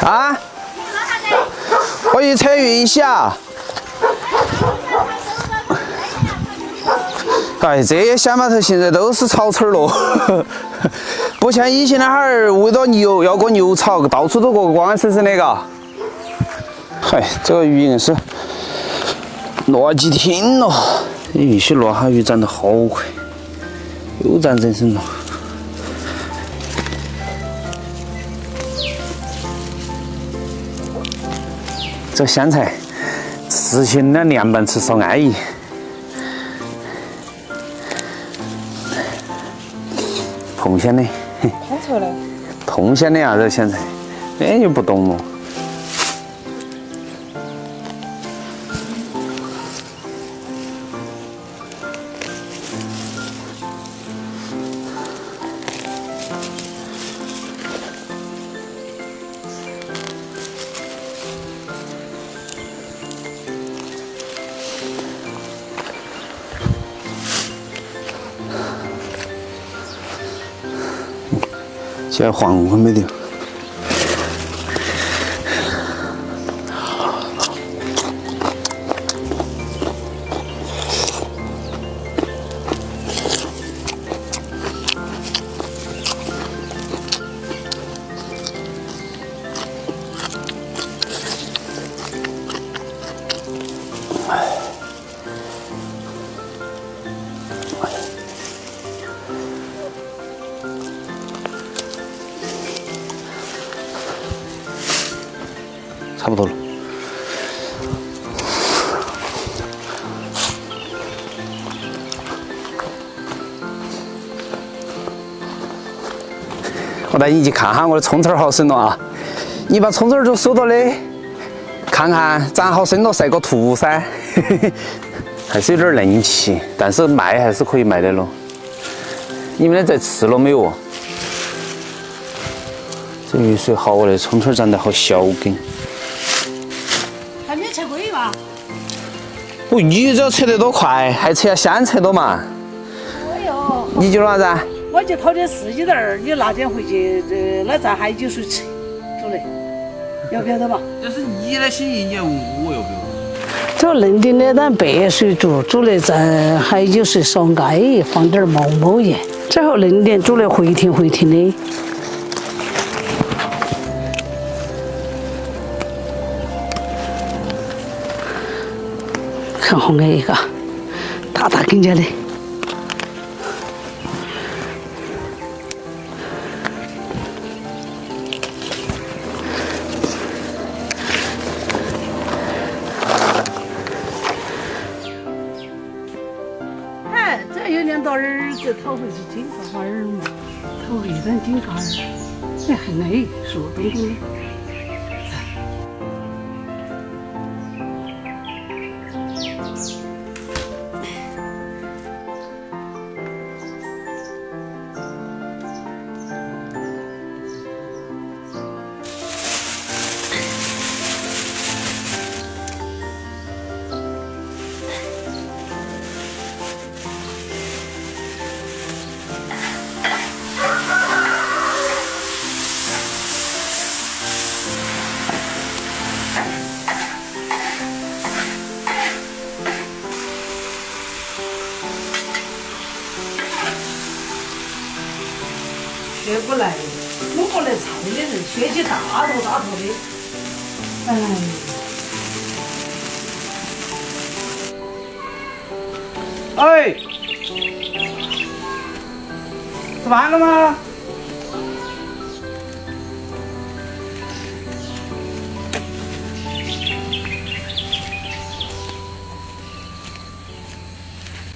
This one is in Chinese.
啊？我去测运一下。哎，这些乡码头现在都是草草了，不像以前那哈儿为了牛要过牛草，到处都过光生生的嘎。嗨，这个鱼硬是落几天了，必须落下鱼长得好快，又长整身了。这香菜吃起那凉拌吃少安逸。碰香的，看出来。碰香的啊，这香菜，这就不懂了。现在黄昏没得。差不多了。我带你去看哈我的葱刺好生了啊！你把葱刺都收到的，看看长好生了晒个图噻。还是有点嫩气，但是卖还是可以卖的咯。你们在吃了没有？这雨水好哦，那葱刺长得好小根。还没切龟吧？哦，你这切得多快，还切下香菜多嘛？哎呦！你就哪子？我就讨点四季豆儿，你拿点回去，那咱还有水吃，煮的，要不要得吧？这是你的心意，你要问我要不要？这嫩的呢，咱白水煮，煮的咱还有水少爱，放点毛毛盐，最后嫩点，煮的回甜回甜的。看红的一个，大大根家的。哎，这有两道儿子讨回去金瓜儿嘛，讨回咱金瓜儿，哎，很矮，树东东的。学不来，弄不来菜的人，学起大头大头的，哎，吃饭了吗？